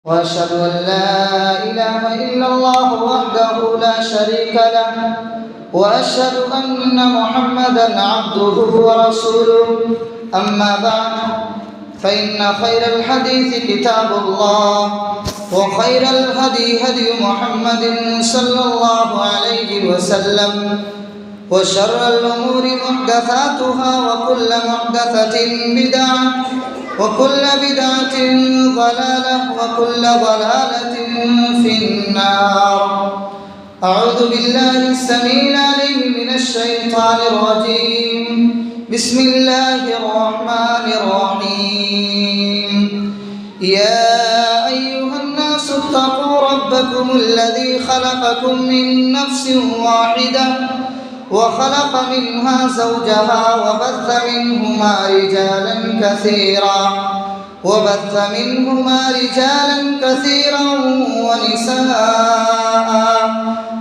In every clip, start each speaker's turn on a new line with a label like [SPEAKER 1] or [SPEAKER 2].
[SPEAKER 1] وأشهد أن لا إله إلا الله وحده لا شريك له وأشهد أن محمدًا عبده ورسوله أما بعد فإن خير الحديث كتاب الله وخير الهدي هدي محمد صلى الله عليه وسلم وشر الأمور محدثاتها وكل محدثة بدعة وكل بدعة ضلالة وكل ضلالة في النار. أعوذ بالله السميع العليم من الشيطان الرجيم. بسم الله الرحمن الرحيم. يا أيها الناس اتقوا ربكم الذي خلقكم من نفس واحدة وخلق منها زوجها وبث منهما رجالا كثيرا ونساء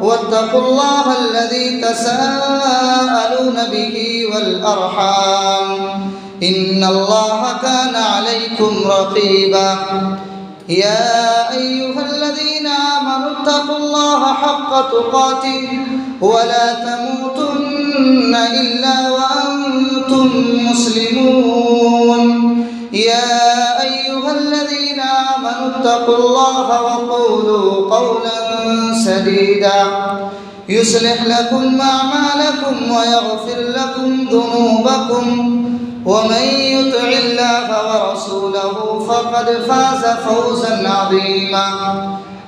[SPEAKER 1] واتقوا الله الذي تساءلون به والأرحام إن الله كان عليكم رقيبا. يا أيها الذين آمنوا اتقوا الله حق تقاته ولا تموتن إلا وأنتم مسلمون. يا أيها الذين آمنوا اتقوا الله وقولوا قولا سديدا يصلح لكم أعمالكم ويغفر لكم ذنوبكم ومن يطع الله ورسوله فقد فاز فوزا عظيما.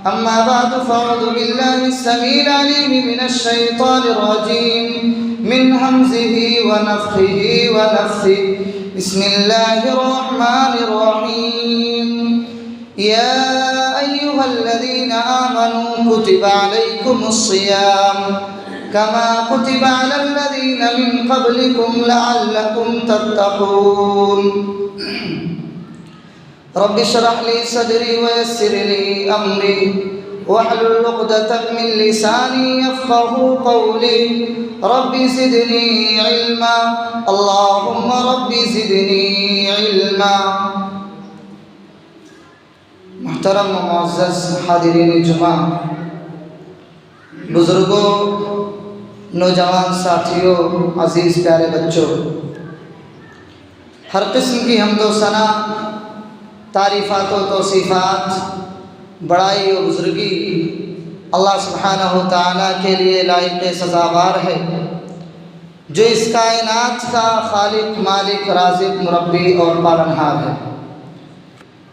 [SPEAKER 1] أما بعد فأعوذ بالله السميع العليم من الشيطان الرجيم من همزه ونفخه ونفثه. بسم الله الرحمن الرحيم. يا أيها الذين آمنوا كتب عليكم الصيام كما كتب على الذين من قبلكم لعلكم تتقون. رب اشرح لي صدري ويسر لي أمري واحلل عقدة من لساني يفقهوا قولي. رب زدني علما اللهم رب زدني علما. محترم و معزز حاضرین جمعہ، بزرگوں، نوجوان ساتھیوں، عزیز پیارے بچوں، ہر قسم کی حمد و ثنا، تعریفات و توصیفات، بڑائی و بزرگی اللہ سبحانہ و تعالیٰ کے لیے لائق سزاوار ہے، جو اس کائنات کا خالق، مالک، رازق، مربی اور پالنہار ہے۔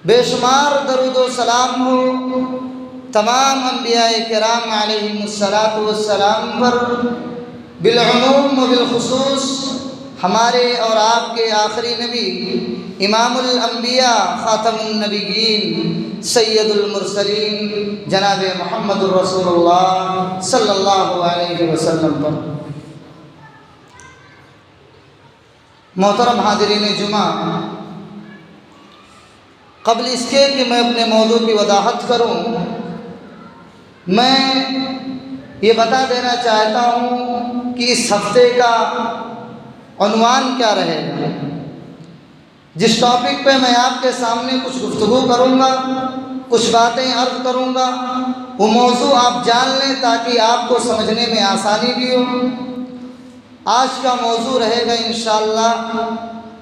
[SPEAKER 1] بے شمار درود و سلام ہو تمام انبیاء کرام علیہم السلام پر، بالعموم و بالخصوص ہمارے اور آپ کے آخری نبی، امام الانبیاء، خاتم النبیین، سید المرسلین، جناب محمد الرسول اللہ صلی اللہ علیہ وسلم پر۔ محترم حاضرین جمعہ، قبل اس کے کہ میں اپنے موضوع کی وضاحت کروں، میں یہ بتا دینا چاہتا ہوں کہ اس ہفتے کا عنوان کیا رہے گا۔ جس ٹاپک پہ میں آپ کے سامنے کچھ گفتگو کروں گا، کچھ باتیں عرض کروں گا، وہ موضوع آپ جان لیں تاکہ آپ کو سمجھنے میں آسانی بھی ہو۔ آج کا موضوع رہے گا انشاءاللہ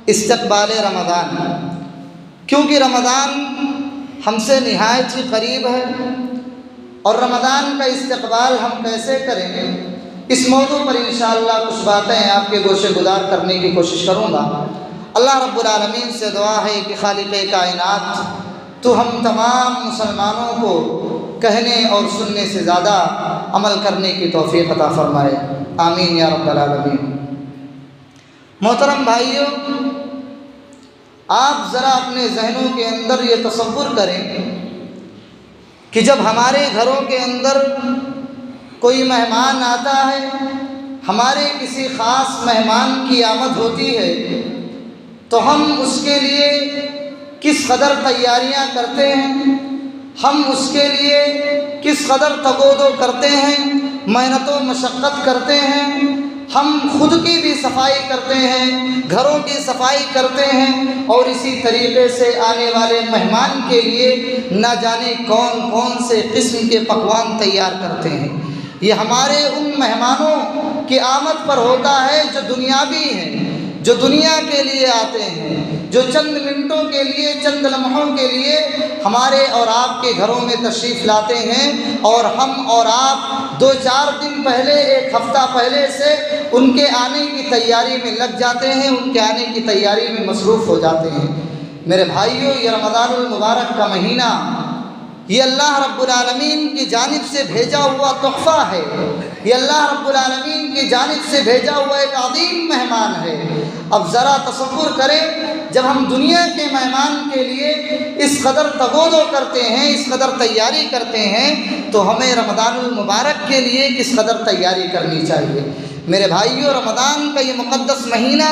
[SPEAKER 1] استقبال رمضان، کیونکہ رمضان ہم سے نہایت ہی قریب ہے، اور رمضان کا استقبال ہم کیسے کریں گے، اس موضوع پر انشاءاللہ کچھ باتیں آپ کے گوشے گزار کرنے کی کوشش کروں گا۔ اللہ رب العالمین سے دعا ہے کہ خالق کائنات تو ہم تمام مسلمانوں کو کہنے اور سننے سے زیادہ عمل کرنے کی توفیق عطا فرمائے، آمین یا رب العالمین۔ محترم بھائیوں، آپ ذرا اپنے ذہنوں کے اندر یہ تصور کریں کہ جب ہمارے گھروں کے اندر کوئی مہمان آتا ہے، ہمارے کسی خاص مہمان کی آمد ہوتی ہے، تو ہم اس کے لیے کس قدر تیاریاں کرتے ہیں، ہم اس کے لیے کس قدر تگودو کرتے ہیں، محنت و مشقت کرتے ہیں، ہم خود کی بھی صفائی کرتے ہیں، گھروں کی صفائی کرتے ہیں، اور اسی طریقے سے آنے والے مہمان کے لیے نہ جانے کون کون سے قسم کے پکوان تیار کرتے ہیں۔ یہ ہمارے ان مہمانوں کی آمد پر ہوتا ہے جو دنیاوی ہیں، جو دنیا کے لیے آتے ہیں، جو چند منٹوں کے لیے، چند لمحوں کے لیے ہمارے اور آپ کے گھروں میں تشریف لاتے ہیں، اور ہم اور آپ 2-4 دن پہلے، 1 ہفتہ پہلے سے ان کے آنے کی تیاری میں لگ جاتے ہیں، ان کے آنے کی تیاری میں مصروف ہو جاتے ہیں۔ میرے بھائیوں، یہ رمضان المبارک کا مہینہ یہ اللہ رب العالمین کی جانب سے بھیجا ہوا تحفہ ہے، یہ اللہ رب العالمین کی جانب سے بھیجا ہوا ایک عظیم مہمان ہے۔ اب ذرا تصور کریں، جب ہم دنیا کے مہمان کے لیے اس قدر تگودو کرتے ہیں، اس قدر تیاری کرتے ہیں، تو ہمیں رمضان المبارک کے لیے کس قدر تیاری کرنی چاہیے۔ میرے بھائیوں، رمضان کا یہ مقدس مہینہ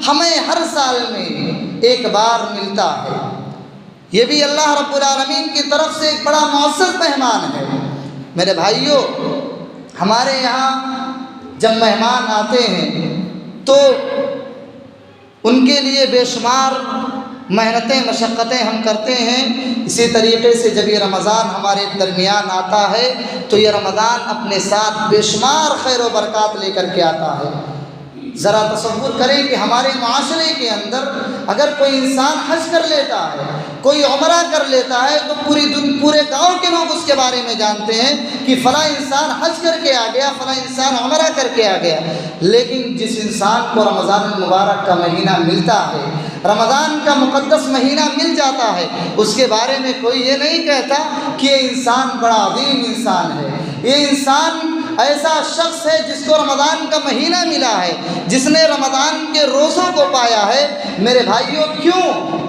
[SPEAKER 1] ہمیں ہر سال میں ایک بار ملتا ہے، یہ بھی اللہ رب العالمین کی طرف سے ایک بڑا معزز مہمان ہے۔ میرے بھائیوں، ہمارے یہاں جب مہمان آتے ہیں تو ان کے لیے بے شمار محنتیں، مشقتیں ہم کرتے ہیں۔ اسی طریقے سے جب یہ رمضان ہمارے درمیان آتا ہے تو یہ رمضان اپنے ساتھ بے شمار خیر و برکات لے کر کے آتا ہے۔ ذرا تصور کریں کہ ہمارے معاشرے کے اندر اگر کوئی انسان حج کر لیتا ہے، کوئی عمرہ کر لیتا ہے، تو پورے گاؤں کے لوگ اس کے بارے میں جانتے ہیں کہ فلاں انسان حج کر کے آ گیا، فلاں انسان عمرہ کر کے آ گیا۔ لیکن جس انسان کو رمضان المبارک کا مہینہ ملتا ہے، رمضان کا مقدس مہینہ مل جاتا ہے، اس کے بارے میں کوئی یہ نہیں کہتا کہ یہ انسان بڑا عظیم انسان ہے، یہ انسان ایسا شخص ہے جس کو رمضان کا مہینہ ملا ہے، جس نے رمضان کے روزوں کو پایا ہے۔ میرے بھائیوں، کیوں؟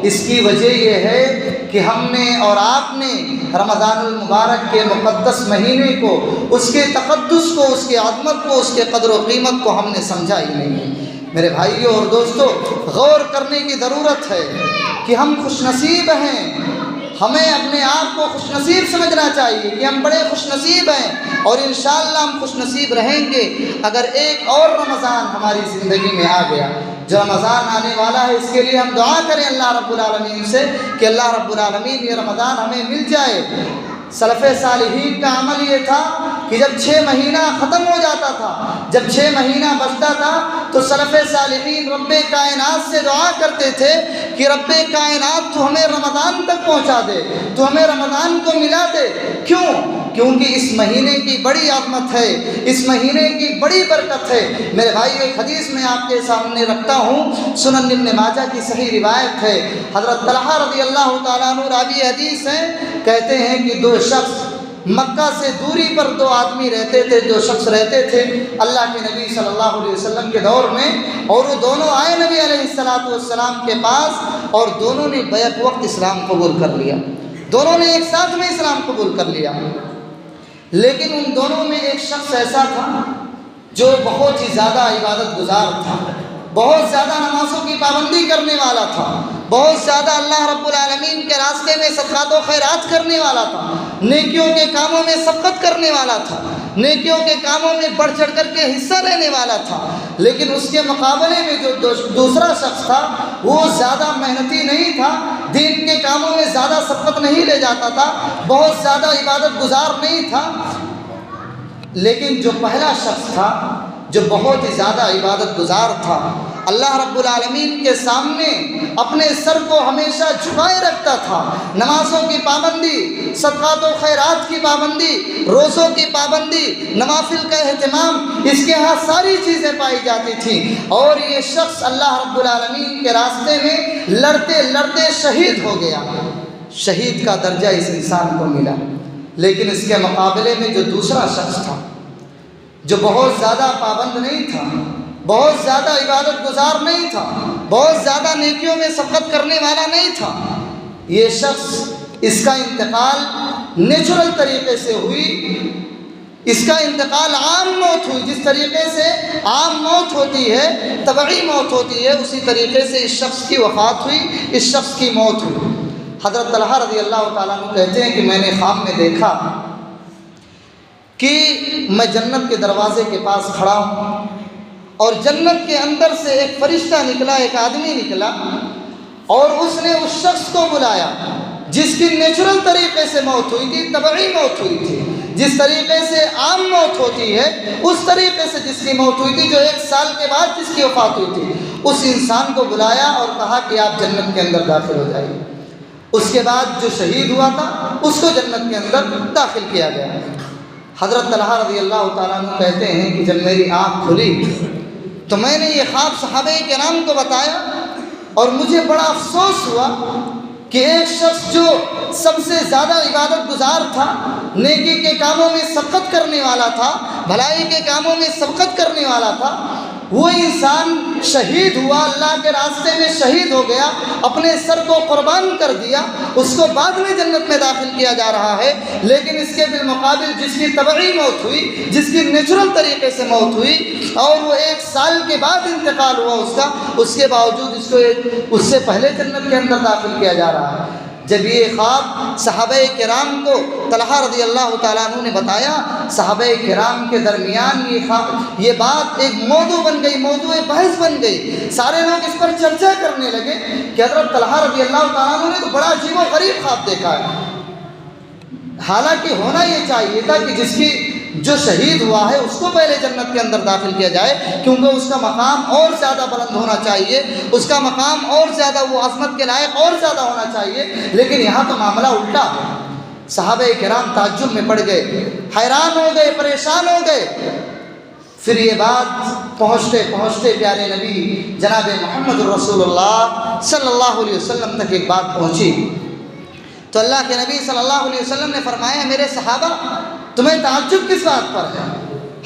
[SPEAKER 1] اس کی وجہ یہ ہے کہ ہم نے اور آپ نے رمضان المبارک کے مقدس مہینے کو، اس کے تقدس کو، اس کی عظمت کو، اس کے قدر و قیمت کو ہم نے سمجھا ہی نہیں۔ میرے بھائیوں اور دوستوں، غور کرنے کی ضرورت ہے کہ ہم خوش نصیب ہیں، ہمیں اپنے آپ کو خوش نصیب سمجھنا چاہیے کہ ہم بڑے خوش نصیب ہیں، اور انشاءاللہ ہم خوش نصیب رہیں گے اگر ایک اور رمضان ہماری زندگی میں آ گیا۔ جو رمضان آنے والا ہے اس کے لیے ہم دعا کریں اللہ رب العالمین سے کہ اللہ رب العالمین یہ رمضان ہمیں مل جائے۔ سلف صالحین کا عمل یہ تھا کہ جب 6 مہینہ ختم ہو جاتا تھا، جب 6 مہینہ بچتا تھا، تو سلف صالحین رب کائنات سے دعا کرتے تھے کہ رب کائنات تو ہمیں رمضان تک پہنچا دے، تو ہمیں رمضان کو ملا دے۔ کیوں؟ کیونکہ اس مہینے کی بڑی عظمت ہے، اس مہینے کی بڑی برکت ہے۔ میرے بھائی، ایک حدیث میں آپ کے سامنے رکھتا ہوں، سنن ابن ماجہ کی صحیح روایت ہے۔ حضرت طلحہ رضی اللہ تعالیٰ عنہ راوی حدیث ہیں، کہتے ہیں کہ 2 شخص مکہ سے دوری پر 2 آدمی رہتے تھے، 2 شخص رہتے تھے اللہ کے نبی صلی اللہ علیہ وسلم کے دور میں، اور وہ دونوں آئے نبی علیہ السلام کے پاس، اور دونوں نے بیک وقت اسلام قبول کر لیا، دونوں نے ایک ساتھ میں اسلام قبول کر لیا۔ لیکن ان دونوں میں ایک شخص ایسا تھا جو بہت ہی زیادہ عبادت گزار تھا، بہت زیادہ نمازوں کی پابندی کرنے والا تھا، بہت زیادہ اللہ رب العالمین کے راستے میں صدقات و خیرات کرنے والا تھا، نیکیوں کے کاموں میں سبقت کرنے والا تھا، نیکیوں کے کاموں میں بڑھ چڑھ کر کے حصہ لینے والا تھا۔ لیکن اس کے مقابلے میں جو دوسرا شخص تھا وہ زیادہ محنتی نہیں تھا، دین کے کاموں میں زیادہ سبقت نہیں لے جاتا تھا، بہت زیادہ عبادت گزار نہیں تھا۔ لیکن جو پہلا شخص تھا جو بہت ہی زیادہ عبادت گزار تھا، اللہ رب العالمین کے سامنے اپنے سر کو ہمیشہ جھکائے رکھتا تھا، نمازوں کی پابندی، صدقات و خیرات کی پابندی، روزوں کی پابندی، نوافل کا اہتمام، اس کے ہاں ساری چیزیں پائی جاتی تھیں۔ اور یہ شخص اللہ رب العالمین کے راستے میں لڑتے لڑتے شہید ہو گیا، شہید کا درجہ اس انسان کو ملا۔ لیکن اس کے مقابلے میں جو دوسرا شخص تھا، جو بہت زیادہ پابند نہیں تھا، بہت زیادہ عبادت گزار نہیں تھا، بہت زیادہ نیکیوں میں سبقت کرنے والا نہیں تھا، یہ شخص، اس کا انتقال نیچرل طریقے سے ہوئی، اس کا انتقال عام موت ہوئی۔ جس طریقے سے عام موت ہوتی ہے، طبعی موت ہوتی ہے، اسی طریقے سے اس شخص کی وفات ہوئی، اس شخص کی موت ہوئی۔ حضرت طلحہ رضی اللہ تعالیٰ عنہ کہتے ہیں کہ میں نے خواب میں دیکھا کہ میں جنت کے دروازے کے پاس کھڑا ہوں، اور جنت کے اندر سے ایک فرشتہ نکلا، ایک آدمی نکلا، اور اس نے اس شخص کو بلایا جس کی نیچرل طریقے سے موت ہوئی تھی، طبعی موت ہوئی تھی، جس طریقے سے عام موت ہوتی ہے اس طریقے سے جس کی موت ہوئی تھی، جو 1 سال کے بعد جس کی وفات ہوئی تھی، اس انسان کو بلایا اور کہا کہ آپ جنت کے اندر داخل ہو جائیے۔ اس کے بعد جو شہید ہوا تھا اس کو جنت کے اندر داخل کیا گیا۔ حضرت طلحہ رضی اللہ تعالیٰ عنہ کہتے ہیں کہ جب میری آنکھ کھلی تو میں نے یہ خواب صحابہ کرام کو بتایا، اور مجھے بڑا افسوس ہوا کہ ایک شخص جو سب سے زیادہ عبادت گزار تھا، نیکی کے کاموں میں سبقت کرنے والا تھا، بھلائی کے کاموں میں سبقت کرنے والا تھا، وہ انسان شہید ہوا، اللہ کے راستے میں شہید ہو گیا، اپنے سر کو قربان کر دیا، اس کو بعد میں جنت میں داخل کیا جا رہا ہے۔ لیکن اس کے بالمقابل جس کی طبعی موت ہوئی، جس کی نیچرل طریقے سے موت ہوئی، اور وہ 1 سال کے بعد انتقال ہوا اس کا، اس کے باوجود اس کو اس سے پہلے جنت کے اندر داخل کیا جا رہا ہے۔ جب یہ خواب صحابہ کرام کو طلحہ رضی اللہ تعالیٰ عنہ نے بتایا، صحابہ کرام کے درمیان یہ بات ایک موضوع بن گئی، موضوع بحث بن گئی۔ سارے لوگ اس پر چرچا کرنے لگے کہ حضرت طلحہ رضی اللہ تعالیٰ عنہ نے تو بڑا عجیب و غریب خواب دیکھا ہے۔ حالانکہ ہونا یہ چاہیے تھا کہ جس کی جو شہید ہوا ہے اس کو پہلے جنت کے اندر داخل کیا جائے، کیونکہ اس کا مقام اور زیادہ بلند ہونا چاہیے، اس کا مقام اور زیادہ، وہ عظمت کے لائق اور زیادہ ہونا چاہیے۔ لیکن یہاں تو معاملہ الٹا ہے۔ صحابہ کرام تعجب میں پڑ گئے، حیران ہو گئے، پریشان ہو گئے۔ پھر یہ بات پہنچتے پہنچتے پیارے نبی جناب محمد الرسول اللہ صلی اللہ علیہ وسلم تک ایک بات پہنچی، تو اللہ کے نبی صلی اللہ علیہ وسلم نے فرمایا، میرے صحابہ تمہیں تعجب کس بات پر ہے،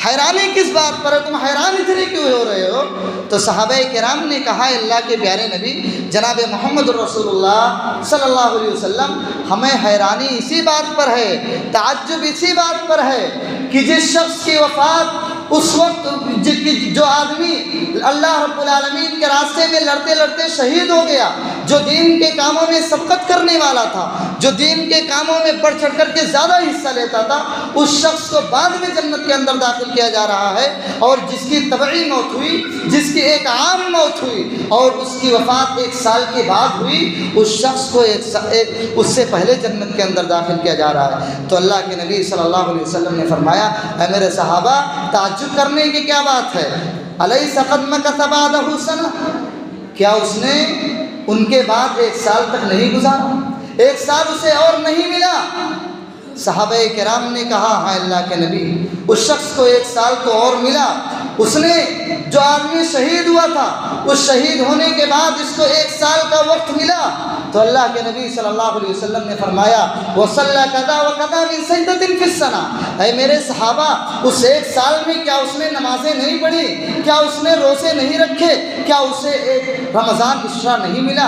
[SPEAKER 1] حیرانی کس بات پر ہے، تم حیران اتنے کیوں ہو رہے ہو؟ تو صحابہ کرام نے کہا، اللہ کے پیارے نبی جناب محمد الرسول اللہ صلی اللہ علیہ وسلم، ہمیں حیرانی اسی بات پر ہے، تعجب اسی بات پر ہے کہ جس شخص کی وفات اس وقت جو آدمی اللہ رب العالمین کے راستے میں لڑتے لڑتے شہید ہو گیا، جو دین کے کاموں میں سبقت کرنے والا تھا، جو دین کے کاموں میں بڑھ چڑھ کر کے زیادہ حصہ لیتا تھا، اس شخص کو بعد میں جنت کے اندر داخل کیا جا رہا ہے، اور جس کی طبعی موت ہوئی، جس کی ایک عام موت ہوئی اور اس کی وفات 1 سال کے بعد ہوئی، اس شخص کو اس سے پہلے جنت کے اندر داخل کیا جا رہا ہے۔ تو اللہ کے نبی صلی اللہ علیہ وسلم نے فرمایا، اے میرے صحابہ تعجب کرنے کی کیا بات ہے، الیس قد مکث بعدہ سنہ، کیا اس نے ان کے بعد 1 سال تک نہیں گزارا، 1 سال اسے اور نہیں ملا؟ صحابہ کرام نے کہا، ہاں اللہ کے نبی، اس شخص کو 1 سال تو اور ملا، اس نے جو آدمی شہید ہوا تھا اس شہید ہونے کے بعد اس کو 1 سال کا وقت ملا۔ تو اللہ کے نبی صلی اللہ علیہ وسلم نے فرمایا، وَصَلَّى كَذَا وَكَذَا مِن سَجْدَةٍ فِي السَّنَةِ، اے میرے صحابہ اس 1 سال میں کیا اس نے نمازیں نہیں پڑھی، کیا اس نے روزے نہیں رکھے، کیا اسے ایک رمضان عشرہ نہیں ملا؟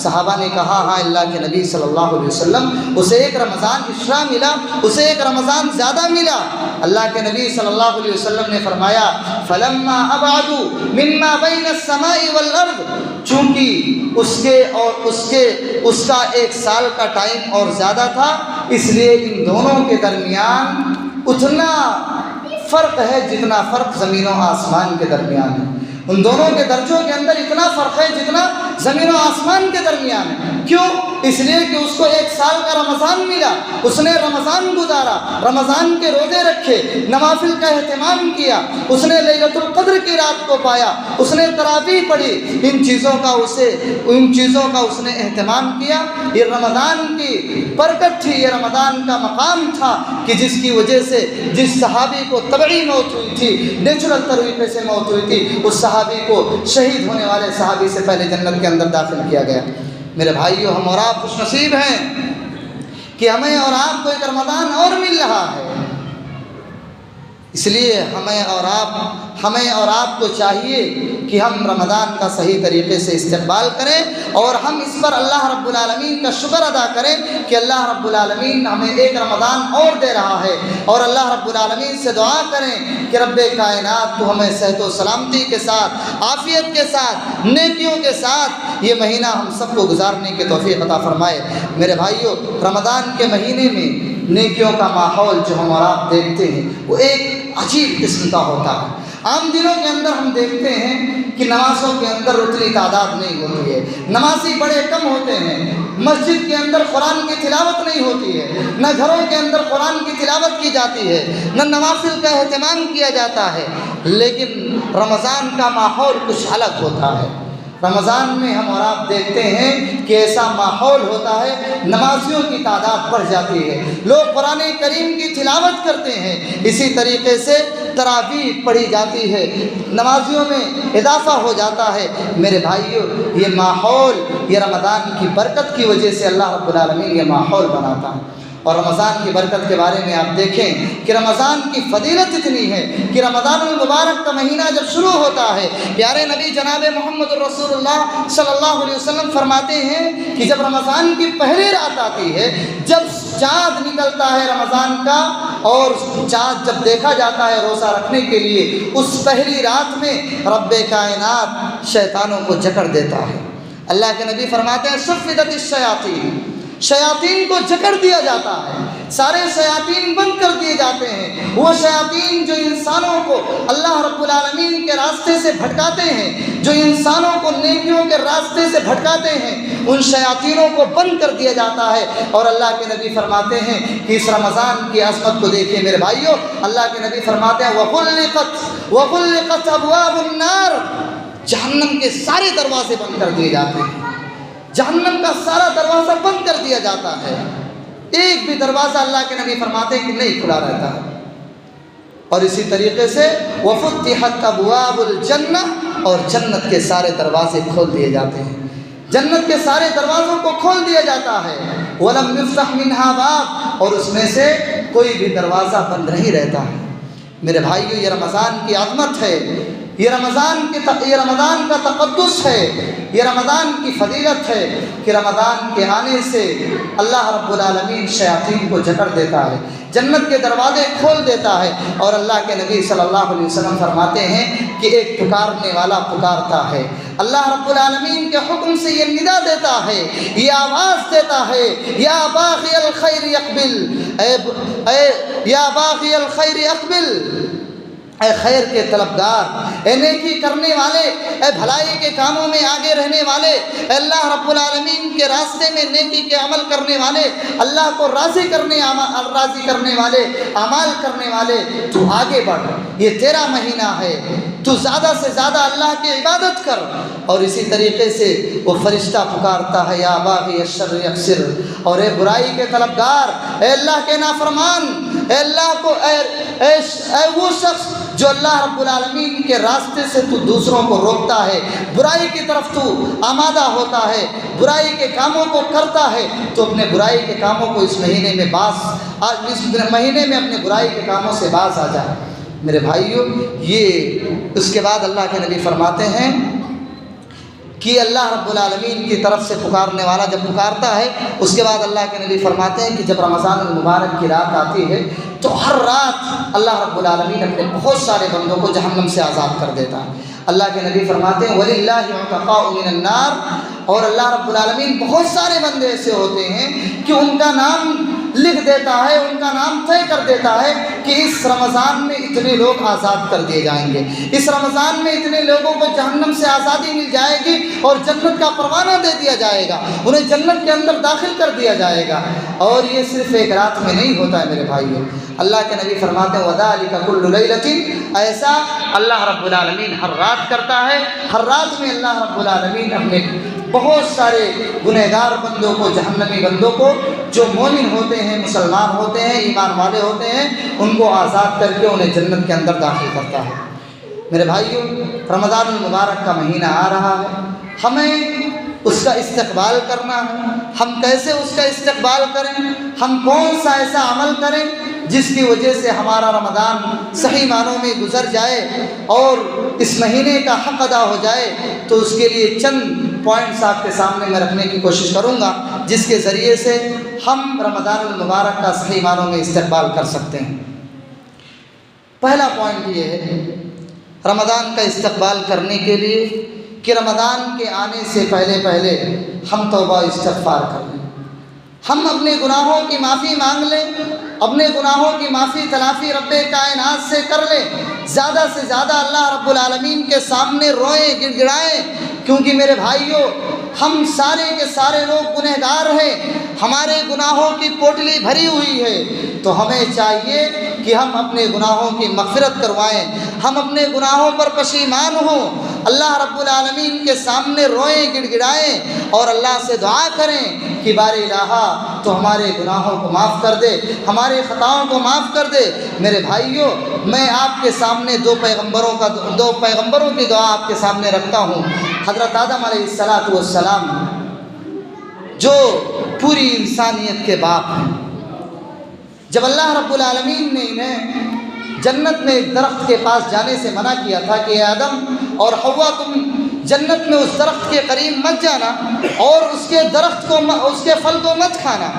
[SPEAKER 1] صحابہ نے کہا، ہاں اللہ کے نبی صلی اللہ علیہ وسلم، اسے 1 رمضان عشرہ ملا، اسے 1 رمضان زیادہ ملا۔ اللہ کے نبی صلی اللہ علیہ وسلم نے فرمایا، فَلَمَّا أَبْعَدُوا مِمَّا بَيْنَ السَّمَاءِ وَالْأَرْضِ، چونکہ اس کا 1 سال کا ٹائم اور زیادہ تھا، اس لیے ان دونوں کے درمیان اتنا فرق ہے جتنا فرق زمین و آسمان کے درمیان ہے۔ ان دونوں کے درجوں کے اندر اتنا فرق ہے جتنا زمین و آسمان کے درمیان ہے۔ کیوں؟ اس لیے کہ اس کو 1 سال کا رمضان ملا، اس نے رمضان گزارا، رمضان کے روزے رکھے، نوافل کا اہتمام کیا، اس نے لیلۃ القدر کی رات کو پایا، اس نے تراویح پڑھی، ان چیزوں کا اس نے اہتمام کیا۔ یہ رمضان کی برکت تھی، یہ رمضان کا مقام تھا کہ جس کی وجہ سے جس صحابی کو طبعی موت ہوئی تھی، نیچرل طریقے سے موت ہوئی تھی، اس صحابی کو شہید ہونے والے صحابی سے پہلے جنت کے اندر داخل کیا گیا۔ میرے بھائیو، ہم اور آپ خوش نصیب ہیں کہ ہمیں اور آپ کو ایک رمضان اور مل رہا ہے، اس لیے ہمیں اور آپ کو چاہیے کہ ہم رمضان کا صحیح طریقے سے استقبال کریں، اور ہم اس پر اللہ رب العالمین کا شکر ادا کریں کہ اللہ رب العالمین ہمیں 1 رمضان اور دے رہا ہے، اور اللہ رب العالمین سے دعا کریں کہ رب کائنات تو ہمیں صحت و سلامتی کے ساتھ، عافیت کے ساتھ، نیکیوں کے ساتھ یہ مہینہ ہم سب کو گزارنے کی توفیق عطا فرمائے۔ میرے بھائیو، رمضان کے مہینے میں نیکیوں کا ماحول جو ہم اور آپ دیکھتے ہیں وہ ایک عجیب قسم کا ہوتا ہے۔ عام دنوں کے اندر ہم دیکھتے ہیں کہ نمازوں کے اندر اتنی تعداد نہیں ہوتی ہے، نمازی بڑے کم ہوتے ہیں، مسجد کے اندر قرآن کی تلاوت نہیں ہوتی ہے، نہ گھروں کے اندر قرآن کی تلاوت کی جاتی ہے، نہ نوافل کا اہتمام کیا جاتا ہے۔ لیکن رمضان کا ماحول کچھ الگ ہوتا ہے۔ رمضان میں ہم اور آپ دیکھتے ہیں کہ ایسا ماحول ہوتا ہے، نمازیوں کی تعداد بڑھ جاتی ہے، لوگ قرآن کریم کی تلاوت کرتے ہیں، اسی طریقے سے تراویح پڑھی جاتی ہے، نمازیوں میں اضافہ ہو جاتا ہے۔ میرے بھائیوں، یہ ماحول، یہ رمضان کی برکت کی وجہ سے اللہ رب العالمین یہ ماحول بناتا ہے۔ اور رمضان کی برکت کے بارے میں آپ دیکھیں کہ رمضان کی فضیلت اتنی ہے کہ رمضان المبارک کا مہینہ جب شروع ہوتا ہے، پیارے نبی جناب محمد رسول اللہ صلی اللہ علیہ وسلم فرماتے ہیں کہ جب رمضان کی پہلی رات آتی ہے، جب چاند نکلتا ہے رمضان کا، اور چاند جب دیکھا جاتا ہے روزہ رکھنے کے لیے، اس پہلی رات میں رب کائنات شیطانوں کو جکڑ دیتا ہے۔ اللہ کے نبی فرماتے ہیں صفدت الشیاطین، شیاطین کو جکڑ دیا جاتا ہے، سارے شیاطین بند کر دیے جاتے ہیں۔ وہ شیاطین جو انسانوں کو اللہ رب العالمین کے راستے سے بھٹکاتے ہیں، جو انسانوں کو نیکیوں کے راستے سے بھٹکاتے ہیں، ان شیاطینوں کو بند کر دیا جاتا ہے۔ اور اللہ کے نبی فرماتے ہیں کہ اس رمضان کی عظمت کو دیکھیے میرے بھائیوں، اللہ کے نبی فرماتے ہیں وَغُلِّقَتْ أَبْوَابُ النَّارِ، جہنم کے سارے دروازے بند کر دیے جاتے ہیں، جہنم کا سارا دروازہ بند کر دیا جاتا ہے، ایک بھی دروازہ اللہ کے نبی فرماتے ہیں کہ نہیں کھلا رہتا ہے۔ اور اسی طریقے سے وَفُتِحَتْ أَبْوَابُ الْجَنَّةِ، اور جنت کے سارے دروازے کھول دیے جاتے ہیں، جنت کے سارے دروازوں کو کھول دیا جاتا ہے۔ وَلَمْ يُفْتَحْ مِنْهَا بَابٌ، اور اس میں سے کوئی بھی دروازہ بند نہیں رہتا ہے۔ میرے بھائیو، یہ رمضان کی عظمت ہے، یہ رمضان کا تقدس ہے، یہ رمضان کی فضیلت ہے کہ رمضان کے آنے سے اللہ رب العالمین شیاطین کو جکڑ دیتا ہے، جنت کے دروازے کھول دیتا ہے۔ اور اللہ کے نبی صلی اللہ علیہ وسلم فرماتے ہیں کہ ایک پکارنے والا پکارتا ہے، اللہ رب العالمین کے حکم سے یہ ندا دیتا ہے، یہ آواز دیتا ہے، یا باغی الخیر اقبل، یا باغی الخیر اقبل، اے خیر کے طلبگار، اے نیکی کرنے والے، اے بھلائی کے کاموں میں آگے رہنے والے، اے اللہ رب العالمین کے راستے میں نیکی کے عمل کرنے والے، اللہ کو راضی کرنے والے، اعمال کرنے والے، تو آگے بڑھ، یہ تیرا مہینہ ہے، تو زیادہ سے زیادہ اللہ کی عبادت کر۔ اور اسی طریقے سے وہ فرشتہ پکارتا ہے، یا باغی الشر اقصر، اور اے برائی کے طلبگار، اے اللہ کے نافرمان، اے اللہ کو اے وہ شخص جو اللہ رب العالمین کے راستے سے تو دوسروں کو روکتا ہے، برائی کی طرف تو آمادہ ہوتا ہے، برائی کے کاموں کو کرتا ہے، تو اپنے برائی کے کاموں کو اس مہینے میں اپنے برائی کے کاموں سے باز آ جائے۔ میرے بھائیوں، یہ اس کے بعد اللہ کے نبی فرماتے ہیں کہ اللہ رب العالمین کی طرف سے پکارنے والا جب پکارتا ہے، اس کے بعد اللہ کے نبی فرماتے ہیں کہ جب رمضان المبارک کی رات آتی ہے تو ہر رات اللہ رب العالمین اپنے بہت سارے بندوں کو جہنم سے آزاد کر دیتا ہے۔ اللہ کے نبی فرماتے ہیں وَلِلَّهِ عُتَقَاءُ مِنَ النَّارِ، اور اللہ رب العالمین بہت سارے بندے ایسے ہوتے ہیں کہ ان کا نام لکھ دیتا ہے، ان کا نام طے کر دیتا ہے کہ اس رمضان میں اتنے لوگ آزاد کر دیے جائیں گے، اس رمضان میں اتنے لوگوں کو جہنم سے آزادی مل جائے گی اور جنت کا پروانہ دے دیا جائے گا، انہیں جنت کے اندر داخل کر دیا جائے گا۔ اور یہ صرف ایک رات میں نہیں ہوتا ہے میرے بھائیوں، اللہ کے نبی فرماتے ہیں وَذَلِكَ كُلُّ لَيْلَةٍ، ایسا اللہ رب العالمین ہر رات کرتا ہے، ہر رات میں اللہ رب العالمین اپنے بہت سارے گنہگار بندوں کو، جہنمی بندوں کو، جو مومن ہوتے ہیں، مسلمان ہوتے ہیں، ایمان والے ہوتے ہیں، ان کو آزاد کر کے انہیں جنت کے اندر داخل کرتا ہے۔ میرے بھائیوں، رمضان المبارک کا مہینہ آ رہا ہے، ہمیں اس کا استقبال کرنا ہے۔ ہم کیسے اس کا استقبال کریں؟ ہم کون سا ایسا عمل کریں جس کی وجہ سے ہمارا رمضان صحیح معنوں میں گزر جائے اور اس مہینے کا حق ادا ہو جائے؟ تو اس کے لیے چند پوائنٹس آپ کے سامنے میں رکھنے کی کوشش کروں گا، جس کے ذریعے سے ہم رمضان المبارک کا صحیح معنوں میں استقبال کر سکتے ہیں۔ پہلا پوائنٹ یہ ہے رمضان کا استقبال کرنے کے لیے کہ رمضان کے آنے سے پہلے ہم توبہ استغفار کر لیں۔ ہم اپنے گناہوں کی معافی مانگ لیں، اپنے گناہوں کی معافی تلافی رب کائنات سے کر لیں، زیادہ سے زیادہ اللہ رب العالمین کے سامنے روئیں، گڑ گڑائیں، کیونکہ میرے بھائیوں ہم سارے کے سارے لوگ گنہگار ہیں، ہمارے گناہوں کی پوٹلی بھری ہوئی ہے، تو ہمیں چاہیے کہ ہم اپنے گناہوں کی مغفرت کروائیں، ہم اپنے گناہوں پر پشیمان ہوں، اللہ رب العالمین کے سامنے روئیں، گڑ گڑائیں اور اللہ سے دعا کریں کہ باری الہا تو ہمارے گناہوں کو معاف کر دے، ہمارے خطاؤں کو معاف کر دے۔ میرے بھائیوں میں آپ کے سامنے دو پیغمبروں کی دعا آپ کے سامنے رکھتا ہوں۔ حضرت آدم علیہ السلام جو پوری انسانیت کے باپ ہیں، جب اللہ رب العالمین نے انہیں جنت میں ایک درخت کے پاس جانے سے منع کیا تھا کہ اے آدم اور حوا تم جنت میں اس درخت کے قریب مت جانا اور اس کے پھل کو مت کھانا،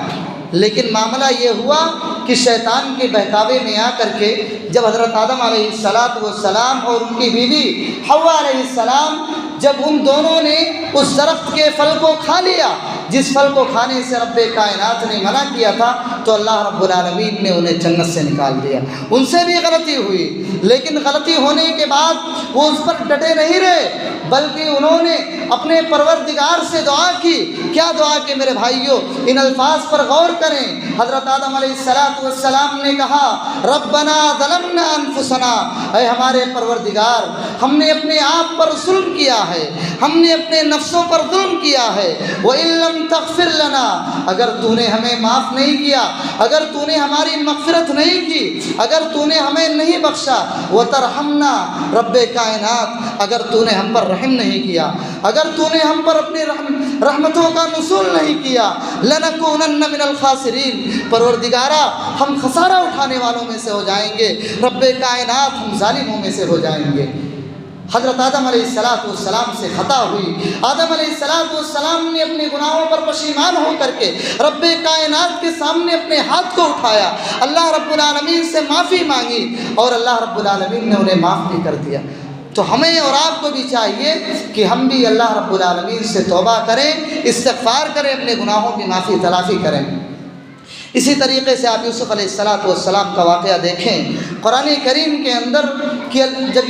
[SPEAKER 1] لیکن معاملہ یہ ہوا کہ شیطان کے بہکاوے میں آ کر کے جب حضرت آدم علیہ السلام اور ان کی بیوی حوا علیہ السلام جب ان دونوں نے اس درخت کے پھل کو کھا لیا جس پھل کو کھانے سے رب کائنات نے منع کیا تھا، تو اللہ رب العالمین نے انہیں جنت سے نکال دیا۔ ان سے بھی غلطی ہوئی، لیکن غلطی ہونے کے بعد وہ اس پر ڈٹے نہیں رہے، بلکہ انہوں نے اپنے پروردگار سے دعا کی۔ کیا دعا کہ میرے بھائیوں ان الفاظ پر غور کریں۔ حضرت آدم علیہ السلام نے کہا ربنا ظلمنا انفسنا، اے ہمارے پروردگار ہم نے اپنے آپ پر ظلم کیا ہے، ہم نے اپنے نفسوں پر ظلم کیا ہے، وَإِن لَّمْ تَغْفِرْ لَنَا، اگر تو نے ہمیں معاف نہیں کیا، اگر تو نے ہماری مغفرت نہیں کی، اگر تو نے ہمیں نہیں بخشا، وَتَرْحَمْنَا، رب کائنات اگر تو نے ہم پر رحم نہیں کیا، اگر تو نے ہم پر اپنی رحمتوں کا نزول نہیں کیا، لَنَكُونَنَّ مِنَ الْخَاسِرِينَ، پروردگارا ہم خسارہ اٹھانے والوں میں سے ہو جائیں گے، رب کائنات ہم ظالموں میں سے ہو جائیں گے۔ حضرت آدم علیہ السلام سے خطا ہوئی۔ آدم علیہ السلام نے اپنے گناہوں پر پشیمان ہو کر کے رب کائنات کے سامنے اپنے ہاتھ کو اٹھایا، اللہ رب العالمین سے معافی مانگی اور اللہ رب العالمین نے انہیں معاف بھی کر دیا۔ تو ہمیں اور آپ کو بھی چاہیے کہ ہم بھی اللہ رب العالمین سے توبہ کریں، استغفار کریں، اپنے گناہوں کی معافی تلافی کریں۔ اسی طریقے سے آپ یوسف علیہ السلام کا واقعہ دیکھیں قرآن کریم کے اندر کہ جب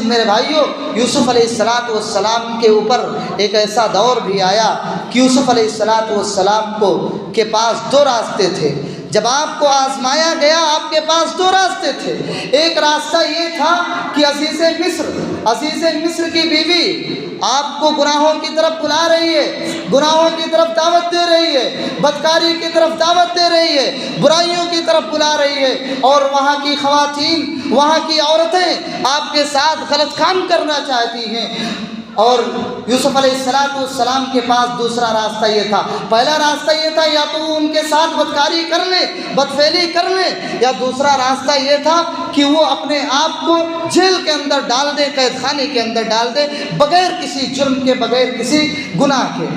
[SPEAKER 1] میرے بھائیوں یوسف علیہ السلام کے اوپر ایک ایسا دور بھی آیا کہ یوسف علیہ السلام کے پاس دو راستے تھے۔ جب آپ کو آزمایا گیا آپ کے پاس دو راستے تھے۔ ایک راستہ یہ تھا کہ عزیز مصر کی بیوی آپ کو گناہوں کی طرف بلا رہی ہے، گناہوں کی طرف دعوت دے رہی ہے، بدکاری کی طرف دعوت دے رہی ہے، برائیوں کی طرف بلا رہی ہے، اور وہاں کی خواتین، وہاں کی عورتیں آپ کے ساتھ غلط کام کرنا چاہتی ہیں۔ اور یوسف علیہ السلام کے پاس دوسرا راستہ یہ تھا۔ پہلا راستہ یہ تھا یا تو وہ ان کے ساتھ بدکاری کر لیں، بدفعلی کر لیں، یا دوسرا راستہ یہ تھا کہ وہ اپنے آپ کو جیل کے اندر ڈال دے، قید خانے کے اندر ڈال دے، بغیر کسی جرم کے، بغیر کسی گناہ کے۔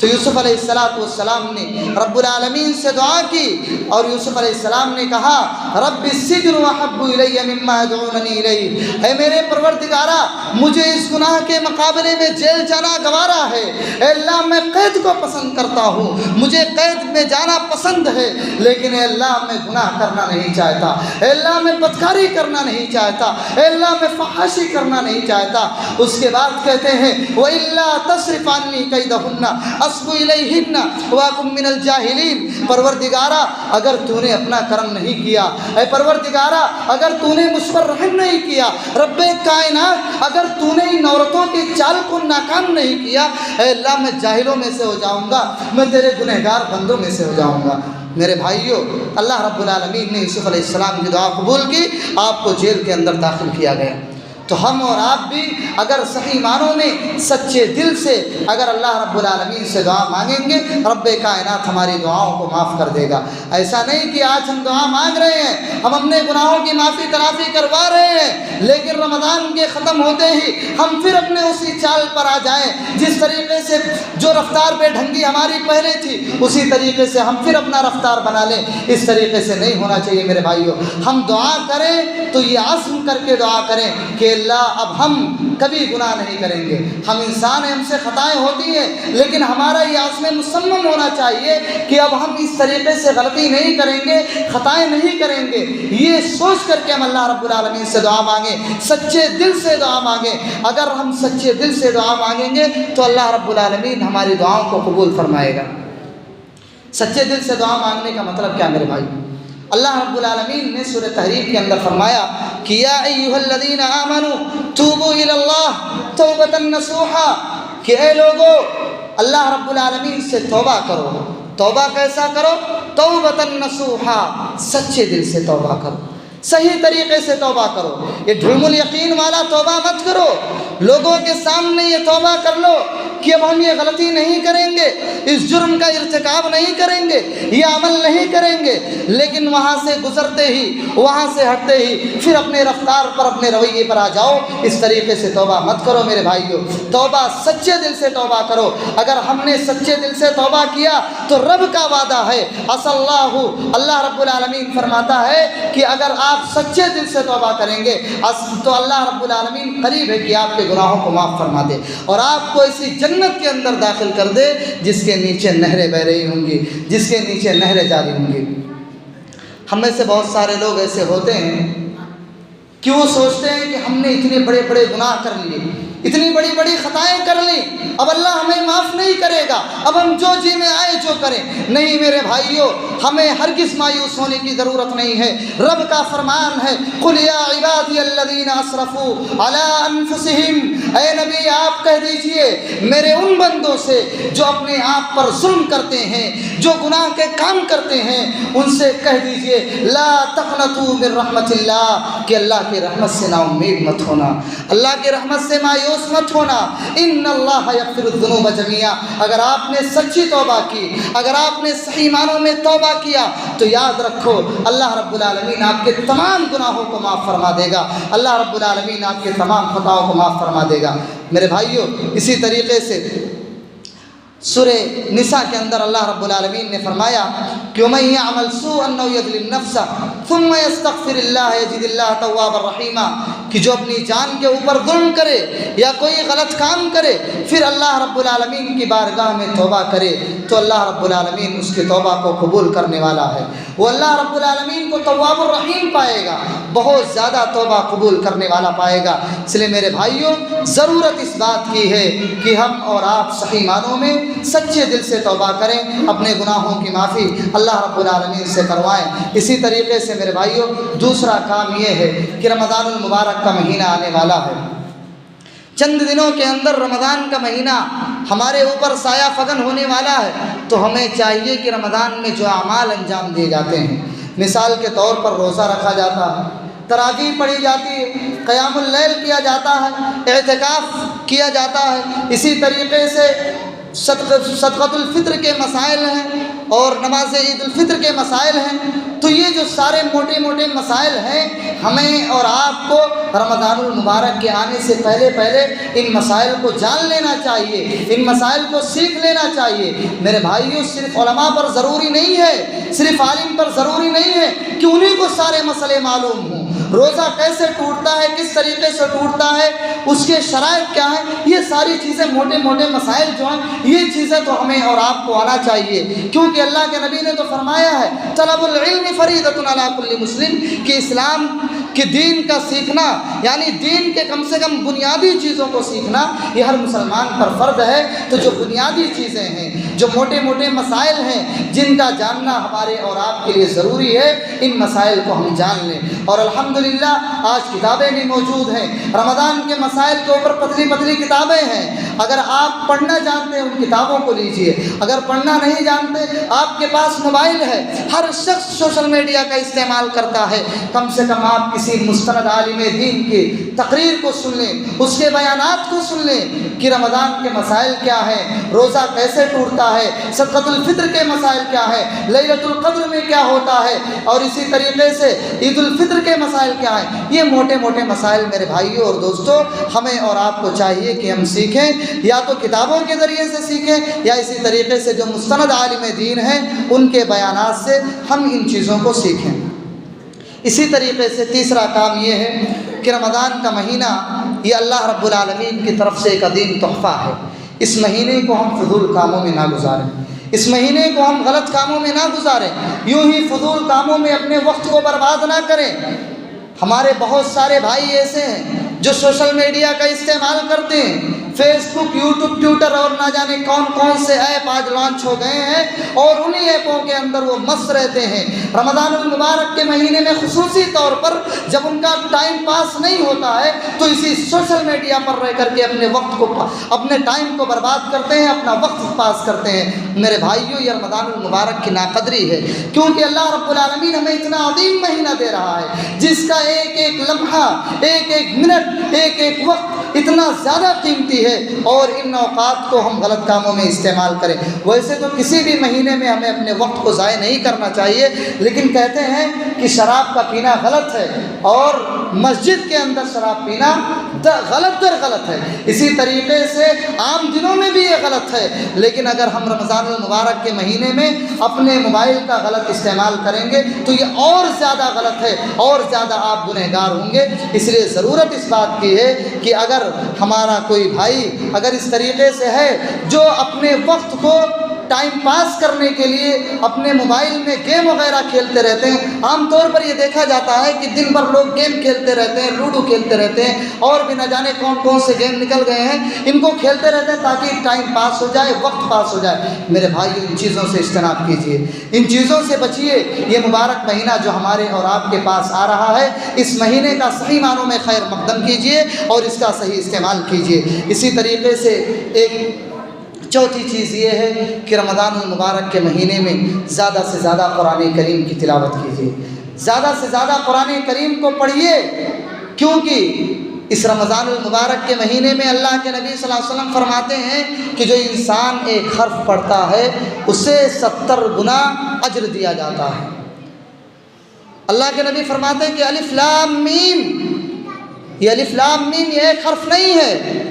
[SPEAKER 1] تو یوسف علیہ السلام نے رب العالمین سے دعا کی اور یوسف علیہ السلام نے کہا رب السجن احب الی مما یدعوننی الیہ، اے میرے پروردگارا مجھے اس گناہ کے مقابلے میں جیل جانا گوارا ہے، اے اللہ میں قید کو پسند کرتا ہوں، مجھے قید میں جانا پسند ہے، لیکن اے اللہ میں گناہ کرنا نہیں چاہتا، اے اللہ میں بدکاری کرنا نہیں چاہتا، اے اللہ میں فحاشی کرنا نہیں چاہتا۔ اس کے بعد کہتے ہیں وَإِلَّا تَصْرِفْ عَنِّي كَيْدَهُنَّ اصب الیہن واکن من الجاہلین، پروردگارا اگر تو نے اپنا کرم نہیں کیا، اے پروردگارا اگر تو نے مجھ پر رحم نہیں کیا، رب کائنات اگر تو نے ان عورتوں کی چال کو ناکام نہیں کیا، اے اللہ میں جاہلوں میں سے ہو جاؤں گا، میں تیرے گنہگار بندوں میں سے ہو جاؤں گا۔ میرے بھائیوں اللہ رب العالمین نے یوسف علیہ السلام کی دعا قبول کی، آپ کو جیل کے اندر داخل کیا گیا۔ تو ہم اور آپ بھی اگر صحیح معنوں میں سچے دل سے اگر اللہ رب العالمین سے دعا مانگیں گے، رب کائنات ہماری دعاؤں کو معاف کر دے گا۔ ایسا نہیں کہ آج ہم دعا مانگ رہے ہیں، ہم اپنے گناہوں کی معافی تلافی کروا رہے ہیں، لیکن رمضان کے ختم ہوتے ہی ہم پھر اپنے اسی چال پر آ جائیں، جس طریقے سے جو رفتار بے ڈھنگی ہماری پہلے تھی اسی طریقے سے ہم پھر اپنا رفتار بنا لیں۔ اس طریقے سے نہیں ہونا چاہیے میرے بھائیوں۔ ہم دعا کریں تو یہ عزم کر کے دعا کریں کہ اللہ اب ہم کبھی گناہ نہیں کریں گے. ہم انسان ہیں, ہم سے خطائیں ہوتی ہیں, لیکن ہمارا یہ عزم مصمم ہونا چاہیے کہ اب ہم اس طریقے سے غلطی نہیں کریں گے, خطائیں نہیں کریں گے. یہ سوچ کر کے ہم اللہ رب العالمین سے دعا مانگیں, سچے دل سے دعا مانگیں. اگر ہم سچے دل سے دعا مانگیں گے تو اللہ رب العالمین ہماری دعاؤں کو قبول فرمائے گا. سچے دل سے دعا مانگنے کا مطلب کیا میرے بھائی؟ اللہ رب العالمین نے سورہ تحریم کے اندر فرمایا کہ یا ایھا الذین آمنوا توبوا الی اللہ توبۃ نصوحا, کہ اے لوگو اللہ رب العالمین سے توبہ کرو. توبہ کیسا کرو؟ توبۃ نصوحا, سچے دل سے توبہ کرو, صحیح طریقے سے توبہ کرو. یہ ڈھلم الیقین والا توبہ مت کرو. لوگوں کے سامنے یہ توبہ کر لو کہ اب ہم یہ غلطی نہیں کریں گے, اس جرم کا ارتکاب نہیں کریں گے, یہ عمل نہیں کریں گے, لیکن وہاں سے گزرتے ہی, وہاں سے ہٹتے ہی پھر اپنے رفتار پر, اپنے رویے پر آ جاؤ. اس طریقے سے توبہ مت کرو میرے بھائیو. توبہ سچے دل سے توبہ کرو. اگر ہم نے سچے دل سے توبہ کیا تو رب کا وعدہ ہے, اللہ رب العالمین فرماتا ہے کہ اگر آپ سچے دل سے توبہ کریں گے تو اللہ رب العالمین قریب ہے کہ آپ کے گناہوں کو معاف فرما دے اور آپ کو ایسی جنت کے اندر داخل کر دے جس کے نیچے نہریں بہ رہی ہوں گی, جس کے نیچے نہریں جاری ہوں گی. ہم میں سے بہت سارے لوگ ایسے ہوتے ہیں کہ وہ سوچتے ہیں کہ ہم نے اتنے بڑے بڑے گناہ کر لیے, اتنی بڑی بڑی خطائیں کر لیں, اب اللہ ہمیں معاف نہیں کرے گا, اب ہم جو جی میں آئے جو کریں. نہیں میرے بھائیو, ہمیں ہرگز مایوس ہونے کی ضرورت نہیں ہے. رب کا فرمان ہے قل یا عبادی الذین اسرفوا علی انفسہم, اے نبی آپ کہہ دیجئے میرے ان بندوں سے جو اپنے آپ پر ظلم کرتے ہیں, جو گناہ کے کام کرتے ہیں, ان سے کہہ دیجئے لا تقنطوا من رحمت اللہ, کہ اللہ کی رحمت سے نا امید مت ہونا, اللہ کی رحمت سے مایوس مت ہونا. ان اللہ یغفر الذنوب جميعا. اگر آپ نے سچی توبہ کی, اگر آپ نے صحیح معنوں میں توبہ کیا تو یاد رکھو اللہ رب العالمین آپ کے تمام گناہوں کو معاف فرما دے گا, اللہ رب العالمین آپ کے تمام خطاؤں کو معاف فرما دے گا. میرے بھائیو, اسی طریقے سے سورہ نساء کے اندر اللہ رب العالمین نے فرمایا کہ وَمَن يَعْمَلْ سُوءًا أَوْ يَظْلِمْ نَفْسَهُ ثُمَّ يَسْتَغْفِرِ اللَّهَ يَجِدِ اللَّهَ تَوَّابًا رَحِيمًا, کہ جو اپنی جان کے اوپر ظلم کرے یا کوئی غلط کام کرے پھر اللہ رب العالمین کی بارگاہ میں توبہ کرے تو اللہ رب العالمین اس کی توبہ کو قبول کرنے والا ہے. وہ اللہ رب العالمین کو تواب الرحیم پائے گا, بہت زیادہ توبہ قبول کرنے والا پائے گا. اس لیے میرے بھائیوں, ضرورت اس بات کی ہے کہ ہم اور آپ صحیح معنوں میں سچے دل سے توبہ کریں, اپنے گناہوں کی معافی اللہ رب العالمین سے کروائیں. اسی طریقے سے میرے بھائیوں, دوسرا کام یہ ہے کہ رمضان المبارک کا مہینہ آنے والا ہے. چند دنوں کے اندر رمضان کا مہینہ ہمارے اوپر سایہ فگن ہونے والا ہے, تو ہمیں چاہیے کہ رمضان میں جو اعمال انجام دیے جاتے ہیں, مثال کے طور پر روزہ رکھا جاتا ہے, تراویح پڑھی جاتی ہے, قیام اللیل کیا جاتا ہے, اعتکاف کیا جاتا ہے, اسی طریقے سے صدقۃ الفطر کے مسائل ہیں اور نماز عید الفطر کے مسائل ہیں. تو یہ جو سارے موٹے موٹے مسائل ہیں, ہمیں اور آپ کو رمضان المبارک کے آنے سے پہلے ان مسائل کو جان لینا چاہیے, ان مسائل کو سیکھ لینا چاہیے. میرے بھائیوں, صرف علماء پر ضروری نہیں ہے, صرف عالم پر ضروری نہیں ہے کہ انہیں کو سارے مسئلے معلوم ہوں. روزہ کیسے ٹوٹتا ہے, کس طریقے سے ٹوٹتا ہے, اس کے شرائط کیا ہیں, یہ ساری چیزیں, موٹے موٹے مسائل جو ہیں, یہ چیزیں تو ہمیں اور آپ کو آنا چاہیے, کیونکہ اللہ کے نبی نے تو فرمایا ہے طلب العلم فریضۃ علی کل مسلم, کہ اسلام کہ دین کا سیکھنا یعنی دین کے کم سے کم بنیادی چیزوں کو سیکھنا یہ ہر مسلمان پر فرض ہے. تو جو بنیادی چیزیں ہیں, جو موٹے موٹے مسائل ہیں جن کا جاننا ہمارے اور آپ کے لیے ضروری ہے, ان مسائل کو ہم جان لیں. اور الحمدللہ آج کتابیں بھی موجود ہیں, رمضان کے مسائل کے اوپر پتلی پتلی کتابیں ہیں. اگر آپ پڑھنا جانتے ہیں ان کتابوں کو لیجئے, اگر پڑھنا نہیں جانتے, آپ کے پاس موبائل ہے, ہر شخص سوشل میڈیا کا استعمال کرتا ہے, کم سے کم آپ کسی مستند عالم دین کی تقریر کو سن لیں, اس کے بیانات کو سن لیں کہ رمضان کے مسائل کیا ہیں, روزہ کیسے ٹوٹتا ہے, صدقۃ الفطر کے مسائل کیا ہیں, لیلۃ القدر میں کیا ہوتا ہے, اور اسی طریقے سے عید الفطر کے مسائل کیا ہیں. یہ موٹے موٹے مسائل میرے بھائیوں اور دوستوں ہمیں اور آپ کو چاہیے کہ ہم سیکھیں, یا تو کتابوں کے ذریعے سے سیکھیں یا اسی طریقے سے جو مستند عالم دین ہیں ان کے بیانات سے ہم ان چیزوں کو سیکھیں. اسی طریقے سے تیسرا کام یہ ہے کہ رمضان کا مہینہ یہ اللہ رب العالمین کی طرف سے ایک عظیم تحفہ ہے۔ اس مہینے کو ہم فضول کاموں میں نہ گزاریں، اس مہینے کو ہم غلط کاموں میں نہ گزاریں، یوں ہی فضول کاموں میں اپنے وقت کو برباد نہ کریں۔ ہمارے بہت سارے بھائی ایسے ہیں جو سوشل میڈیا کا استعمال کرتے ہیں، فیس بک، یوٹیوب، ٹویٹر اور نہ جانے کون کون سے ایپ آج لانچ ہو گئے ہیں، اور انہی ایپوں کے اندر وہ مست رہتے ہیں۔ رمضان المبارک کے مہینے میں خصوصی طور پر جب ان کا ٹائم پاس نہیں ہوتا ہے تو اسی سوشل میڈیا پر رہ کر کے اپنے وقت کو، اپنے ٹائم کو برباد کرتے ہیں، اپنا وقت پاس کرتے ہیں۔ میرے بھائیوں، یہ رمضان المبارک کی ناقدری ہے، کیونکہ اللہ رب العالمین ہمیں اتنا عظیم مہینہ دے رہا ہے جس کا ایک ایک لمحہ، ایک ایک منٹ، ایک ایک وقت اتنا زیادہ قیمتی ہے، اور ان اوقات کو ہم غلط کاموں میں استعمال کریں۔ ویسے تو کسی بھی مہینے میں ہمیں اپنے وقت کو ضائع نہیں کرنا چاہیے، لیکن کہتے ہیں کہ شراب کا پینا غلط ہے، اور مسجد کے اندر شراب پینا غلط در غلط ہے۔ اسی طریقے سے عام دنوں میں بھی یہ غلط ہے، لیکن اگر ہم رمضان المبارک کے مہینے میں اپنے موبائل کا غلط استعمال کریں گے تو یہ اور زیادہ غلط ہے، اور زیادہ آپ گنہگار ہوں گے۔ اس لیے ضرورت اس بات کی ہے کہ اگر ہمارا کوئی بھائی اگر اس طریقے سے ہے جو اپنے وقت کو ٹائم پاس کرنے کے لیے اپنے موبائل میں گیم وغیرہ کھیلتے رہتے ہیں، عام طور پر یہ دیکھا جاتا ہے کہ دن بھر لوگ گیم کھیلتے رہتے ہیں، لوڈو کھیلتے رہتے ہیں، اور بھی نہ جانے کون کون سے گیم نکل گئے ہیں، ان کو کھیلتے رہتے ہیں تاکہ ٹائم پاس ہو جائے، وقت پاس ہو جائے۔ میرے بھائی، ان چیزوں سے اجتناب کیجیے، ان چیزوں سے بچیے۔ یہ مبارک مہینہ جو ہمارے اور آپ کے پاس آ رہا ہے، اس مہینے کا صحیح معنوں میں خیر مقدم کیجیے اور اس کا صحیح استعمال کیجیے۔ اسی طریقے سے ایک چوتھی چیز یہ ہے کہ رمضان المبارک کے مہینے میں زیادہ سے زیادہ قرآن کریم کی تلاوت کیجیے، زیادہ سے زیادہ قرآن کریم کو پڑھیے، کیونکہ اس رمضان المبارک کے مہینے میں اللہ کے نبی صلی اللہ علیہ وسلم فرماتے ہیں کہ جو انسان ایک حرف پڑھتا ہے اسے 70 گنا اجر دیا جاتا ہے۔ اللہ کے نبی فرماتے ہیں کہ الف لام میم، یہ الف لام میم یہ ایک حرف نہیں ہے،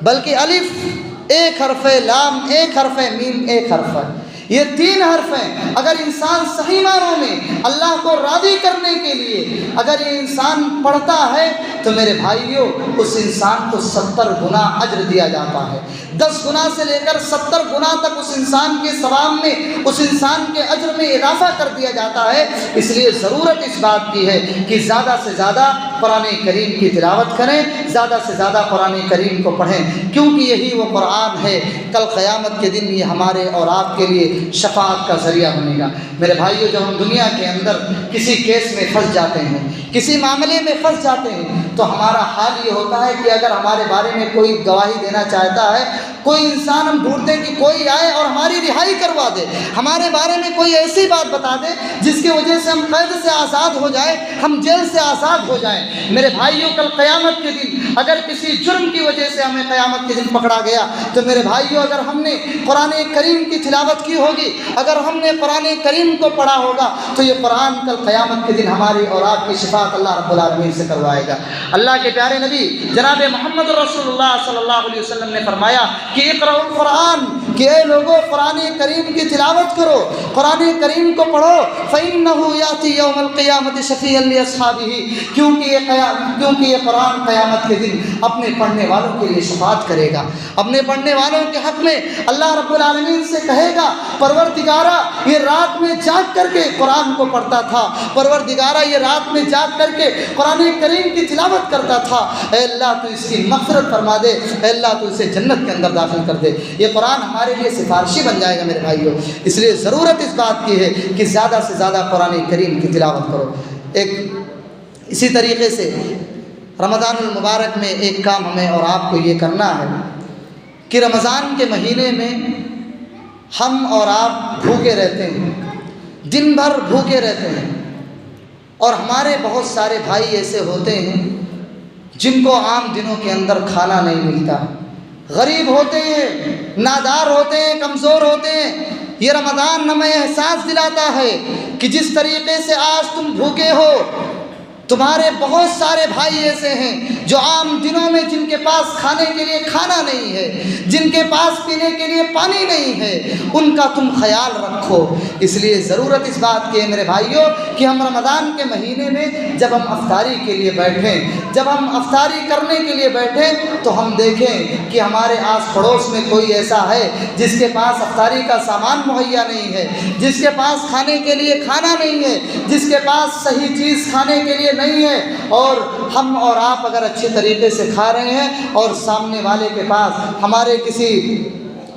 [SPEAKER 1] بلکہ الف ایک حرف ہے، لام ایک حرف ہے، میم ایک حرف ہے، یہ 3 حرف ہیں۔ اگر انسان صحیح معنوں میں اللہ کو راضی کرنے کے لیے اگر یہ انسان پڑھتا ہے تو میرے بھائیوں اس انسان کو 70 گنا اجر دیا جاتا ہے۔ 10 گنا سے لے کر 70 گنا تک اس انسان کے ثواب میں، اس انسان کے اجر میں اضافہ کر دیا جاتا ہے۔ اس لیے ضرورت اس بات کی ہے کہ زیادہ سے زیادہ قرآن کریم کی تلاوت کریں، زیادہ سے زیادہ قرآن کریم کو پڑھیں، کیونکہ یہی وہ قرآن ہے کل قیامت کے دن یہ ہمارے اور آپ کے لیے شفاعت کا ذریعہ بنے گا۔ میرے بھائیوں، جب ہم دنیا کے اندر کسی کیس میں پھنس جاتے ہیں، کسی معاملے میں پھنس جاتے ہیں، تو ہمارا حال یہ ہوتا ہے کہ اگر ہمارے بارے میں کوئی گواہی دینا چاہتا ہے، کوئی انسان ہم ڈھونڈتے ہیں کہ کوئی آئے اور ہماری رہائی کروا دے، ہمارے بارے میں کوئی ایسی بات بتا دے جس کی وجہ سے ہم قید سے آزاد ہو جائیں، ہم جیل سے آزاد ہو جائیں۔ میرے بھائیوں، کل قیامت کے دن اگر کسی جرم کی وجہ سے ہمیں قیامت کے دن پکڑا گیا تو میرے بھائیوں اگر ہم نے قرآن کریم کی تلاوت کی ہوگی، اگر ہم نے قرآن کریم کو پڑھا ہوگا تو یہ قرآن کل قیامت کے دن ہماری اور آپ کی شفاعت اللہ رب العالمین سے کروائے گا۔ اللہ کے پیارے نبی جناب محمد رسول اللہ صلی اللہ علیہ وسلم نے فرمایا کہ اقرأ القرآن، کہ اے لوگوں قرآن کریم کی تلاوت کرو، قرآن کریم کو پڑھو، فإنه یأتی یوم القیامت شفیعا لأصحابہ، کیونکہ یہ قرآن قیامت کے دن اپنے پڑھنے والوں کے لیے شفاعت کرے گا۔ اپنے پڑھنے والوں کے حق میں اللہ رب العالمین سے کہے گا پروردگارا یہ رات میں جاگ کر کے قرآن کو پڑھتا تھا، پروردگارا یہ رات میں جاگ کر کے قرآن کریم کی تلاوت کرتا تھا، اے اللہ تو اس کی مغفرت فرما دے، اے اللہ تو اسے جنت کے اندر داخل کر دے۔ یہ قرآن ہمارے لیے سفارشی بن جائے گا میرے بھائیوں۔ اس لیے ضرورت اس بات کی ہے کہ زیادہ سے زیادہ قرآن کریم کی تلاوت کرو۔ اسی طریقے سے رمضان المبارک میں ایک کام ہمیں اور آپ کو یہ کرنا ہے کہ رمضان کے مہینے میں ہم اور آپ بھوکے رہتے ہیں، دن بھر بھوکے رہتے ہیں، اور ہمارے بہت سارے بھائی ایسے ہوتے ہیں جن کو عام دنوں کے اندر کھانا نہیں ملتا، غریب ہوتے ہیں، نادار ہوتے ہیں، کمزور ہوتے ہیں۔ یہ رمضان ہمیں احساس دلاتا ہے کہ جس طریقے سے آج تم بھوکے ہو تمہارے بہت سارے بھائی ایسے ہیں جو عام دنوں میں جن کے پاس کھانے کے لیے کھانا نہیں ہے، جن کے پاس پینے کے لیے پانی نہیں ہے، ان کا تم خیال رکھو۔ اس لیے ضرورت اس بات کی ہے میرے بھائیوں کہ ہم رمضان کے مہینے میں جب ہم افطاری کے لیے بیٹھیں، جب ہم افطاری کرنے کے لیے بیٹھیں تو ہم دیکھیں کہ ہمارے آس پڑوس میں کوئی ایسا ہے جس کے پاس افطاری کا سامان مہیا نہیں ہے، جس کے پاس کھانے کے لیے کھانا نہیں ہے، جس کے پاس صحیح چیز کھانے کے لیے نہیں ہے، اور ہم اور آپ اگر اچھے طریقے سے کھا رہے ہیں اور سامنے والے کے پاس، ہمارے کسی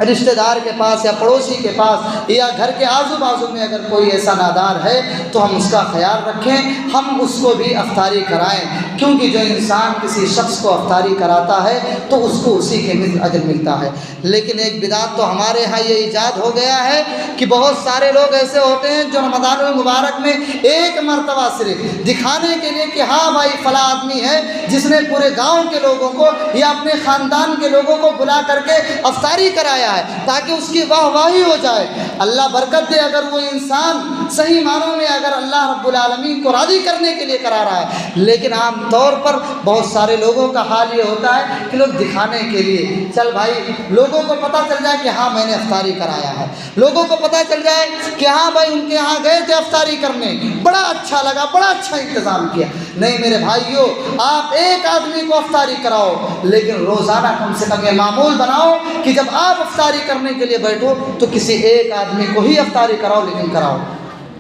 [SPEAKER 1] رشتہ دار کے پاس یا پڑوسی کے پاس یا گھر کے آزو بازو میں اگر کوئی ایسا نادار ہے تو ہم اس کا خیال رکھیں، ہم اس کو بھی افطاری کرائیں، کیونکہ جو انسان کسی شخص کو افطاری کراتا ہے تو اس کو اسی کے مثل اجر ملتا ہے۔ لیکن ایک بدعت تو ہمارے ہاں یہ ایجاد ہو گیا ہے کہ بہت سارے لوگ ایسے ہوتے ہیں جو رمضان المبارک میں ایک مرتبہ صرف دکھانے کے لیے کہ ہاں بھائی فلاں آدمی ہے جس نے پورے گاؤں کے لوگوں کو یا اپنے خاندان کے لوگوں کو بلا کر کے افطاری کرایا ہے تاکہ اس کی واہ واہی ہو جائے۔ اللہ برکت دے اگر وہ انسان صحیح معنوں میں اگر اللہ رب العالمین کو راضی کرنے کے لیے کرا رہا ہے، لیکن عام طور پر بہت سارے لوگوں کا حال یہ ہوتا ہے کہ لوگ دکھانے کے لیے، چل بھائی لوگوں کو پتہ چل جائے کہ ہاں میں نے افطاری کرایا ہے، لوگوں کو پتہ چل جائے کہ ہاں بھائی ان کے یہاں گئے تھے افطاری کرنے، بڑا اچھا لگا، بڑا اچھا انتظام کیا۔ نہیں میرے بھائیوں، آپ ایک آدمی کو افطاری کراؤ، لیکن روزانہ کم سے کم یہ معمول بناؤ کہ جب آپ افطاری کرنے کے لیے بیٹھو تو کسی ایک آدمی کو ہی افطاری کراؤ، لیکن کراؤ،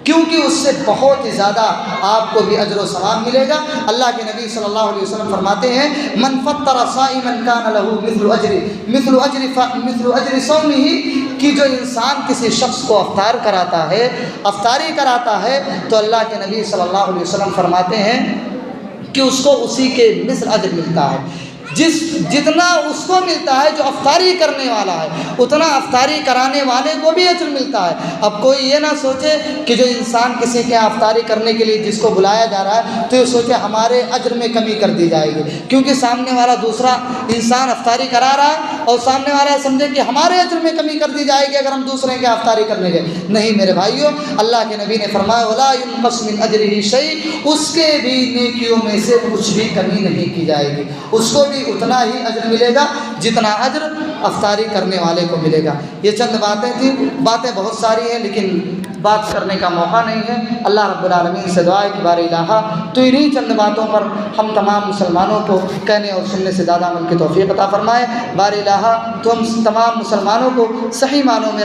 [SPEAKER 1] کیونکہ اس سے بہت ہی زیادہ آپ کو بھی اجر و ثواب ملے گا۔ اللہ کے نبی صلی اللہ علیہ وسلم فرماتے ہیں من فطر صائما کان له مثل اجر صومه، کہ جو انسان کسی شخص کو افطاری کراتا ہے تو اللہ کے نبی صلی اللہ علیہ وسلم فرماتے ہیں کہ اس کو اسی کے مثل اجر ملتا ہے، جتنا اس کو ملتا ہے جو افطاری کرنے والا ہے اتنا افطاری کرانے والے کو بھی اجر ملتا ہے۔ اب کوئی یہ نہ سوچے کہ جو انسان کسی کے یہاں افطاری کرنے کے لیے جس کو بلایا جا رہا ہے تو یہ سوچے ہمارے اجر میں کمی کر دی جائے گی، کیونکہ سامنے والا دوسرا انسان افطاری کرا رہا ہے اور سامنے والا سمجھے کہ ہمارے اجر میں کمی کر دی جائے گی اگر ہم دوسرے کے افطاری کرنے گئے۔ نہیں میرے بھائیوں، اللہ کے نبی نے فرمایا ولا ينقص من اجره شيء، اس کے بھی نیکیوں میں سے کچھ بھی کمی نہیں کی جائے گی، اس کو بھی اتنا ہی اجر ملے گا جتنا اجر افطاری کرنے والے کو ملے گا۔ یہ چند باتیں تھیں، باتیں بہت ساری ہیں لیکن بات کرنے کا موقع نہیں ہے۔ اللہ رب العالمین سے دعا ہے کہ بار الہ تو انہی چند باتوں پر ہم تمام مسلمانوں کو کہنے اور سننے سے زیادہ عمل کی توفیق عطا فرمائے۔ بار الہ تو ہم تمام مسلمانوں کو صحیح معنوں میں